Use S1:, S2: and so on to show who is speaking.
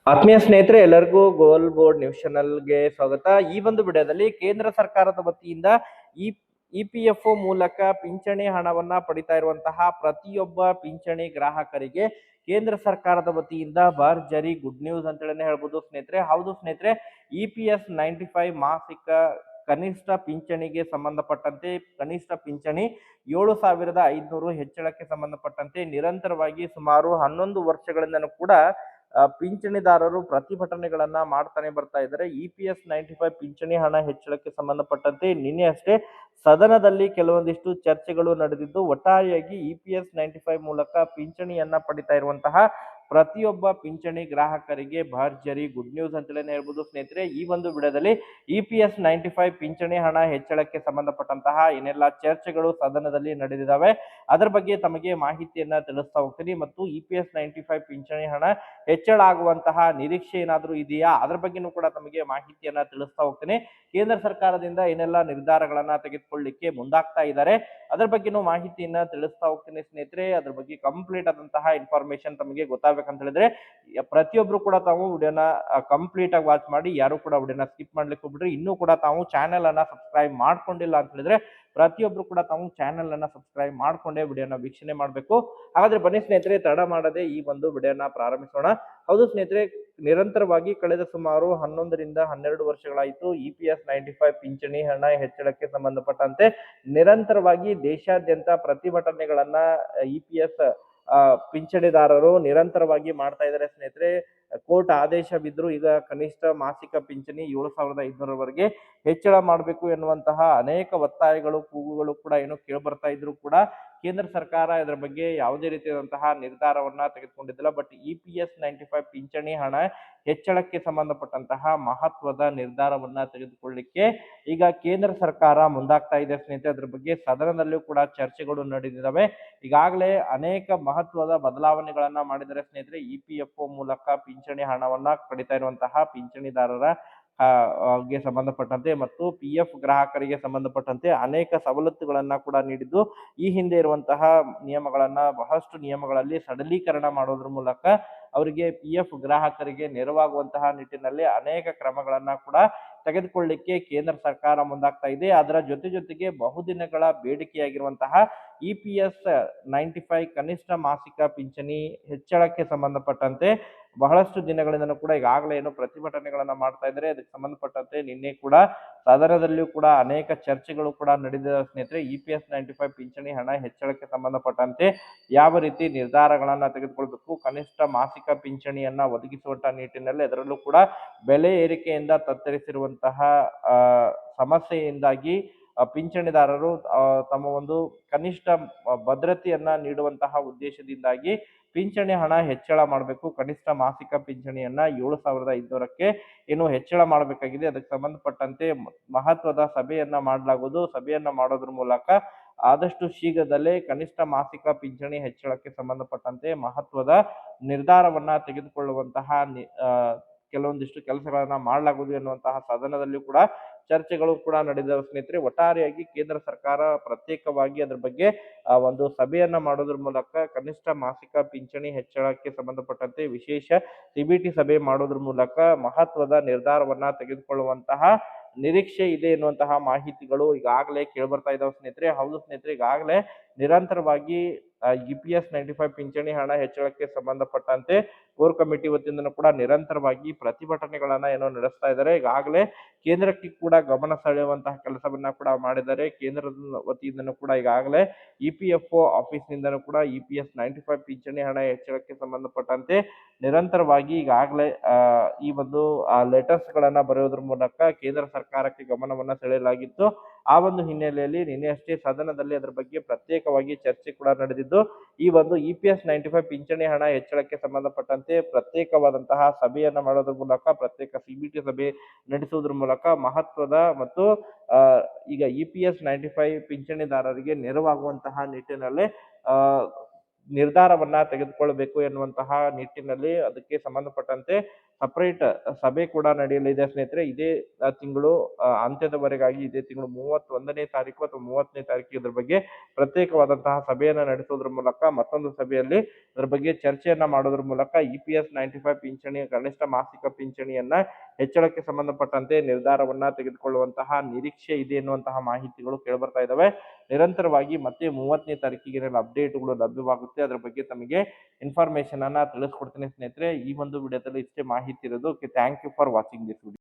S1: ಆತ್ಮೀಯ ಸ್ನೇಹಿತರೆ, ಎಲ್ಲರಿಗೂ ಗೋಲ್ ಬೋರ್ಡ್ ನ್ಯೂಸ್ ಚಾನಲ್ಗೆ ಸ್ವಾಗತ. ಈ ಒಂದು ವಿಡಿಯೋದಲ್ಲಿ ಕೇಂದ್ರ ಸರ್ಕಾರದ ವತಿಯಿಂದ ಇ ಇಪಿಎಫ್ಒ ಮೂಲಕ ಪಿಂಚಣಿ ಹಣವನ್ನ ಪಡಿತಾ ಇರುವಂತಹ ಪ್ರತಿಯೊಬ್ಬ ಪಿಂಚಣಿ ಗ್ರಾಹಕರಿಗೆ ಕೇಂದ್ರ ಸರ್ಕಾರದ ವತಿಯಿಂದ ಭರ್ಜರಿ ಗುಡ್ ನ್ಯೂಸ್ ಅಂತೇಳಿ ಹೇಳ್ಬೋದು ಸ್ನೇಹಿತರೆ. ಹೌದು ಸ್ನೇಹಿತರೆ, EPS 95 ಮಾಸಿಕ ಕನಿಷ್ಠ ಪಿಂಚಣಿಗೆ ಸಂಬಂಧಪಟ್ಟಂತೆ ಕನಿಷ್ಠ ಪಿಂಚಣಿ 7,500 ಹೆಚ್ಚಳಕ್ಕೆ ಸಂಬಂಧಪಟ್ಟಂತೆ ನಿರಂತರವಾಗಿ ಸುಮಾರು 11 ವರ್ಷಗಳಿಂದನೂ ಕೂಡ ಪಿಂಚಣಿದಾರರು ಪ್ರತಿಭಟನೆಗಳನ್ನ ಮಾಡ್ತಾನೆ ಬರ್ತಾ ಇದ್ದಾರೆ. EPS 95 ಪಿಂಚಣಿ ಹಣ ಹೆಚ್ಚಳಕ್ಕೆ ಸಂಬಂಧಪಟ್ಟಂತೆ ನಿನ್ನೆ ಅಷ್ಟೇ ಸದನದಲ್ಲಿ ಕೆಲವೊಂದಿಷ್ಟು ಚರ್ಚೆಗಳು ನಡೆದಿದ್ದು, ಒಟ್ಟಾರೆಯಾಗಿ EPS 95 ಮೂಲಕ ಪಿಂಚಣಿಯನ್ನ ಪಡಿತಾ ಇರುವಂತಹ ಪ್ರತಿಯೊಬ್ಬ ಪಿಂಚಣಿ ಗ್ರಾಹಕರಿಗೆ ಭರ್ಜರಿ ಗುಡ್ ನ್ಯೂಸ್ ಅಂತಲೇ ಹೇಳ್ಬೋದು ಸ್ನೇಹಿತರೆ. ಈ ಒಂದು ವಿಡಿಯೋದಲ್ಲಿ EPS 95 ಪಿಂಚಣಿ ಹಣ ಹೆಚ್ಚಳಕ್ಕೆ ಸಂಬಂಧಪಟ್ಟಂತಹ ಏನೆಲ್ಲ ಚರ್ಚೆಗಳು ಸದನದಲ್ಲಿ ನಡೆದಿದ್ದಾವೆ ಅದರ ಬಗ್ಗೆ ತಮಗೆ ಮಾಹಿತಿಯನ್ನ ತಿಳಿಸ್ತಾ ಹೋಗ್ತೀನಿ. ಮತ್ತು EPS 95 ಪಿಂಚಣಿ ಹಣ ಹೆಚ್ಚಳ ಆಗುವಂತಹ ನಿರೀಕ್ಷೆ ಏನಾದರೂ ಇದೆಯಾ ಅದರ ಬಗ್ಗೆನೂ ಕೂಡ ತಮಗೆ ಮಾಹಿತಿಯನ್ನ ತಿಳಿಸ್ತಾ ಹೋಗ್ತೀನಿ. ಕೇಂದ್ರ ಸರ್ಕಾರದಿಂದ ಏನೆಲ್ಲ ನಿರ್ಧಾರಗಳನ್ನ ತೆಗೆದುಕೊಳ್ಳಲಿಕ್ಕೆ ಮುಂದಾಗ್ತಾ ಇದ್ದಾರೆ ಅದರ ಬಗ್ಗೆನೂ ಮಾಹಿತಿಯನ್ನ ತಿಳಿಸ್ತಾ ಹೋಗ್ತೀನಿ ಸ್ನೇಹಿತರೆ. ಅದ್ರ ಬಗ್ಗೆ ಕಂಪ್ಲೀಟ್ ಆದಂತಹ ಇನ್ಫಾರ್ಮೇಶನ್ ತಮಗೆ ಗೊತ್ತಾಗಬೇಕಂತ ಹೇಳಿದ್ರೆ ಪ್ರತಿಯೊಬ್ರು ಕೂಡ ತಾವು ವಿಡಿಯೋನ ಕಂಪ್ಲೀಟ್ ಆಗಿ ವಾಚ್ ಮಾಡಿ, ಯಾರು ಕೂಡ ವಿಡಿಯೋನ ಸ್ಕಿಪ್ ಮಾಡ್ಲಿಕ್ಕೆ ಹೋಗ್ಬಿಡ್ರಿ. ಇನ್ನೂ ಕೂಡ ತಾವು ಚಾನೆಲ್ ಅನ್ನ ಸಬ್ಸ್ಕ್ರೈಬ್ ಮಾಡ್ಕೊಂಡಿಲ್ಲ ಅಂತ ಹೇಳಿದ್ರೆ ಪ್ರತಿಯೊಬ್ರು ಕೂಡ ತಾವು ಚಾನೆಲ್ ಅನ್ನ ಸಬ್ಸ್ಕ್ರೈಬ್ ಮಾಡ್ಕೊಂಡೇ ವಿಡಿಯೋನ ವೀಕ್ಷಣೆ ಮಾಡಬೇಕು. ಹಾಗಾದ್ರೆ ಬನ್ನಿ ಸ್ನೇಹಿತರೆ, ತಡ ಮಾಡದೆ ಈ ಒಂದು ವಿಡಿಯೋನ ಪ್ರಾರಂಭಿಸೋಣ. ಹೌದು ಸ್ನೇಹಿತರೆ, ನಿರಂತರವಾಗಿ ಕಳೆದ ಸುಮಾರು 11 ರಿಂದ 12 ವರ್ಷಗಳಾಯಿತು EPS 95 ಪಿಂಚಣಿ ಹಣ ಹೆಚ್ಚಳಕ್ಕೆ ಸಂಬಂಧಪಟ್ಟಂತೆ ನಿರಂತರವಾಗಿ ದೇಶಾದ್ಯಂತ ಪ್ರತಿಭಟನೆಗಳನ್ನ EPS ಪಿಂಚಣಿದಾರರು ನಿರಂತರವಾಗಿ ಮಾಡ್ತಾ ಇದ್ದಾರೆ ಸ್ನೇಹಿತರೆ. ಕೋರ್ಟ್ ಆದೇಶ ಬಿದ್ರು ಈಗ ಕನಿಷ್ಠ ಮಾಸಿಕ ಪಿಂಚಣಿ 7,500 ಹೆಚ್ಚಳ ಮಾಡಬೇಕು ಎನ್ನುವಂತಹ ಅನೇಕ ಒತ್ತಾಯಗಳು, ಕೂಗುಗಳು ಕೂಡ ಏನು ಕೇಳ್ಬರ್ತಾ ಇದ್ರು ಕೂಡ ಕೇಂದ್ರ ಸರ್ಕಾರ ಇದರ ಬಗ್ಗೆ ಯಾವುದೇ ರೀತಿಯಾದಂತಹ ನಿರ್ಧಾರವನ್ನ ತೆಗೆದುಕೊಂಡಿದ್ದಿಲ್ಲ. ಬಟ್ EPS 95 ಪಿಂಚಣಿ ಹಣ ಹೆಚ್ಚಳಕ್ಕೆ ಸಂಬಂಧಪಟ್ಟಂತಹ ಮಹತ್ವದ ನಿರ್ಧಾರವನ್ನ ತೆಗೆದುಕೊಳ್ಳಿಕ್ಕೆ ಈಗ ಕೇಂದ್ರ ಸರ್ಕಾರ ಮುಂದಾಗ್ತಾ ಇದೆ ಸ್ನೇಹಿತರೆ. ಅದ್ರ ಬಗ್ಗೆ ಸದನದಲ್ಲೂ ಕೂಡ ಚರ್ಚೆಗಳು ನಡೆದಿದ್ದಾವೆ. ಈಗಾಗಲೇ ಅನೇಕ ಮಹತ್ವದ ಬದಲಾವಣೆಗಳನ್ನ ಮಾಡಿದರೆ ಸ್ನೇಹಿತರೆ. EPFO ಮೂಲಕ ಪಿಂಚಣಿ ಹಣವನ್ನ ಪಡಿತಾ ಇರುವಂತಹ ಪಿಂಚಣಿದಾರರ ಗೆ ಸಂಬಂಧಪಟ್ಟಂತೆ ಮತ್ತು PF ಗ್ರಾಹಕರಿಗೆ ಸಂಬಂಧಪಟ್ಟಂತೆ ಅನೇಕ ಸವಲತ್ತುಗಳನ್ನ ಕೂಡ ನೀಡಿದ್ದು, ಈ ಹಿಂದೆ ಇರುವಂತಹ ನಿಯಮಗಳನ್ನ ಬಹಳಷ್ಟು ನಿಯಮಗಳಲ್ಲಿ ಸಡಲೀಕರಣ ಮಾಡೋದ್ರ ಮೂಲಕ ಅವರಿಗೆ PF ಗ್ರಾಹಕರಿಗೆ ನೆರವಾಗುವಂತಹ ನಿಟ್ಟಿನಲ್ಲಿ ಅನೇಕ ಕ್ರಮಗಳನ್ನ ಕೂಡ ತೆಗೆದುಕೊಳ್ಳಿಕ್ಕೆ ಕೇಂದ್ರ ಸರ್ಕಾರ ಮುಂದಾಗ್ತಾ ಇದೆ. ಅದರ ಜೊತೆಗೆ ಬಹುದಿನಗಳ ಬೇಡಿಕೆಯಾಗಿರುವಂತಹ EPS 95 ಕನಿಷ್ಠ ಮಾಸಿಕ ಪಿಂಚಣಿ ಹೆಚ್ಚಳಕ್ಕೆ ಸಂಬಂಧಪಟ್ಟಂತೆ ಬಹಳಷ್ಟು ದಿನಗಳಿಂದಲೂ ಕೂಡ ಈಗಾಗಲೇ ಏನು ಪ್ರತಿಭಟನೆಗಳನ್ನ ಮಾಡ್ತಾ ಇದ್ದಾರೆ. ಅದಕ್ಕೆ ಸಂಬಂಧಪಟ್ಟಂತೆ ನಿನ್ನೆ ಕೂಡ ಸದನದಲ್ಲಿಯೂ ಕೂಡ ಅನೇಕ ಚರ್ಚೆಗಳು ಕೂಡ ನಡೆದಿದೆ ಸ್ನೇಹಿತರೆ. EPS 95 ಪಿಂಚಣಿ ಹಣ ಹೆಚ್ಚಳಕ್ಕೆ ಸಂಬಂಧಪಟ್ಟಂತೆ ಯಾವ ರೀತಿ ನಿರ್ಧಾರಗಳನ್ನ ತೆಗೆದುಕೊಳ್ಬೇಕು, ಕನಿಷ್ಠ ಮಾಸಿಕ ಪಿಂಚಣಿಯನ್ನ ಒದಗಿಸುವಂತಹ ನಿಟ್ಟಿನಲ್ಲಿ ಅದರಲ್ಲೂ ಕೂಡ ಬೆಲೆ ಏರಿಕೆಯಿಂದ ತತ್ತರಿಸಿರುವಂತಹ ಸಮಸ್ಯೆಯಿಂದಾಗಿ ಪಿಂಚಣಿದಾರರು ತಮ್ಮ ಒಂದು ಕನಿಷ್ಠ ಭದ್ರತೆಯನ್ನ ನೀಡುವಂತಹ ಉದ್ದೇಶದಿಂದಾಗಿ ಪಿಂಚಣಿ ಹಣ ಹೆಚ್ಚಳ ಮಾಡಬೇಕು. ಕನಿಷ್ಠ ಮಾಸಿಕ ಪಿಂಚಣಿಯನ್ನ 7,500 ಏನು ಹೆಚ್ಚಳ ಮಾಡಬೇಕಾಗಿದೆ. ಅದಕ್ಕೆ ಸಂಬಂಧಪಟ್ಟಂತೆ ಮಹತ್ವದ ಸಭೆಯನ್ನ ಮಾಡಲಾಗುವುದು. ಸಭೆಯನ್ನ ಮಾಡೋದ್ರ ಮೂಲಕ ಆದಷ್ಟು ಶೀಘ್ರದಲ್ಲೇ ಕನಿಷ್ಠ ಮಾಸಿಕ ಪಿಂಚಣಿ ಹೆಚ್ಚಳಕ್ಕೆ ಸಂಬಂಧಪಟ್ಟಂತೆ ಮಹತ್ವದ ನಿರ್ಧಾರವನ್ನ ತೆಗೆದುಕೊಳ್ಳುವಂತಹ ಕೆಲವೊಂದಿಷ್ಟು ಕೆಲಸಗಳನ್ನ ಮಾಡಲಾಗುವುದು ಎನ್ನುವಂತಹ ಸದನದಲ್ಲಿಯೂ ಕೂಡ ಚರ್ಚೆಗಳು ಕೂಡ ನಡೆದವು ಸ್ನೇಹಿತರೆ. ಒಟ್ಟಾರೆಯಾಗಿ ಕೇಂದ್ರ ಸರ್ಕಾರ ಪ್ರತ್ಯೇಕವಾಗಿ ಅದರ ಬಗ್ಗೆ ಒಂದು ಸಭೆಯನ್ನ ಮಾಡೋದ್ರ ಮೂಲಕ ಕನಿಷ್ಠ ಮಾಸಿಕ ಪಿಂಚಣಿ ಹೆಚ್ಚಳಕ್ಕೆ ಸಂಬಂಧಪಟ್ಟಂತೆ ವಿಶೇಷ CBT ಸಭೆ ಮಾಡೋದ್ರ ಮೂಲಕ ಮಹತ್ವದ ನಿರ್ಧಾರವನ್ನ ತೆಗೆದುಕೊಳ್ಳುವಂತಹ ನಿರೀಕ್ಷೆ ಇದೆ ಎನ್ನುವಂತಹ ಮಾಹಿತಿಗಳು ಈಗಾಗಲೇ ಕೇಳ್ಬರ್ತಾ ಇದಾವೆ ಸ್ನೇಹಿತರೆ. ಹೌದು ಸ್ನೇಹಿತರೆ, ಈಗಾಗಲೇ ನಿರಂತರವಾಗಿ EPS 95 ಪಿಂಚಣಿ ಹಣ ಹೆಚ್ಚಳಕ್ಕೆ ಸಂಬಂಧಪಟ್ಟಂತೆ ಕೋರ್ ಕಮಿಟಿ ವತಿಯಿಂದ ಕೂಡ ನಿರಂತರವಾಗಿ ಪ್ರತಿಭಟನೆಗಳನ್ನ ಏನೋ ನಡೆಸ್ತಾ ಇದ್ದಾರೆ. ಈಗಾಗಲೇ ಕೇಂದ್ರಕ್ಕೆ ಕೂಡ ಗಮನ ಸೆಳೆಯುವಂತಹ ಕೆಲಸವನ್ನ ಕೂಡ ಮಾಡಿದ್ದಾರೆ. ಕೇಂದ್ರದ ವತಿಯಿಂದನೂ ಕೂಡ ಈಗಾಗಲೇ EPFO ಆಫೀಸ್ ನಿಂದನೂ ಕೂಡ EPS 95 ಪಿಂಚಣಿ ಹಣ ಹೆಚ್ಚಳಕ್ಕೆ ಸಂಬಂಧಪಟ್ಟಂತೆ ನಿರಂತರವಾಗಿ ಈಗಾಗಲೇ ಈ ಒಂದು ಲೆಟರ್ಸ್ ಗಳನ್ನ ಬರೆಯೋದ್ರ ಮೂಲಕ ಕೇಂದ್ರ ಸರ್ಕಾರಕ್ಕೆ ಗಮನವನ್ನ ಸೆಳೆಯಲಾಗಿತ್ತು. ಆ ಒಂದು ಹಿನ್ನೆಲೆಯಲ್ಲಿ ನಿನ್ನೆ ಅಷ್ಟೇ ಸದನದಲ್ಲಿ ಅದರ ಬಗ್ಗೆ ಪ್ರತ್ಯೇಕವಾಗಿ ಚರ್ಚೆ ಕೂಡ ನಡೆದಿದ್ದು, ಈ ಒಂದು EPS 95 ಪಿಂಚಣಿ ಹಣ ಹೆಚ್ಚಳಕ್ಕೆ ಸಂಬಂಧಪಟ್ಟಂತೆ ಪ್ರತ್ಯೇಕವಾದಂತಹ ಸಭೆಯನ್ನ ಮಾಡೋದ್ರ ಮೂಲಕ, ಪ್ರತ್ಯೇಕ CBT ಸಭೆ ನಡೆಸುವುದರ ಮೂಲಕ ಮಹತ್ವದ ಮತ್ತು ಈಗ EPS 95 ಪಿಂಚಣಿದಾರರಿಗೆ ನೆರವಾಗುವಂತಹ ನಿಟ್ಟಿನಲ್ಲಿ ನಿರ್ಧಾರವನ್ನ ತೆಗೆದುಕೊಳ್ಳಬೇಕು ಎನ್ನುವಂತಹ ನಿಟ್ಟಿನಲ್ಲಿ ಅದಕ್ಕೆ ಸಂಬಂಧಪಟ್ಟಂತೆ ಸಪರೇಟ್ ಸಭೆ ಕೂಡ ನಡೆಯಲಿದೆ ಸ್ನೇಹಿತರೆ. ಇದೇ ತಿಂಗಳು ಅಂತ್ಯದವರೆಗಾಗಿ ಇದೇ ತಿಂಗಳು 31ನೇ ತಾರೀಕು ಅಥವಾ 30ನೇ ತಾರೀಕು ಇದ್ರ ಬಗ್ಗೆ ಪ್ರತ್ಯೇಕವಾದಂತಹ ಸಭೆಯನ್ನ ನಡೆಸೋದ್ರ ಮೂಲಕ ಮತ್ತೊಂದು ಸಭೆಯಲ್ಲಿ ಇದ್ರ ಬಗ್ಗೆ ಚರ್ಚೆಯನ್ನ ಮಾಡೋದ್ರ ಮೂಲಕ EPS 95 ಪಿಂಚಣಿಯ ಕನಿಷ್ಠ ಮಾಸಿಕ ಪಿಂಚಣಿಯನ್ನ ಹೆಚ್ಚಳಕ್ಕೆ ಸಂಬಂಧಪಟ್ಟಂತೆ ನಿರ್ಧಾರವನ್ನ ತೆಗೆದುಕೊಳ್ಳುವಂತಹ ನಿರೀಕ್ಷೆ ಇದೆ ಎನ್ನುವಂತಹ ಮಾಹಿತಿಗಳು ಕೇಳಿಬರ್ತಾ ಇದಾವೆ. ನಿರಂತರವಾಗಿ ಮತ್ತೆ 30ನೇ ತಾರೀಕಿಗೆ ಅಪ್ಡೇಟ್ಗಳು ಲಭ್ಯವಾಗುತ್ತೆ. ಅದ್ರ ಬಗ್ಗೆ ತಮಗೆ ಇನ್ಫಾರ್ಮೇಶನ್ ಅನ್ನ ತಿಳಿಸ್ಕೊಡ್ತೀನಿ ಸ್ನೇಹಿತರೆ. ಈ ಒಂದು ವಿಡಿಯೋದಲ್ಲಿ ಇಷ್ಟೇ ಮಾಹಿತಿ ಇರೋದು. Okay, thank you for watching this video.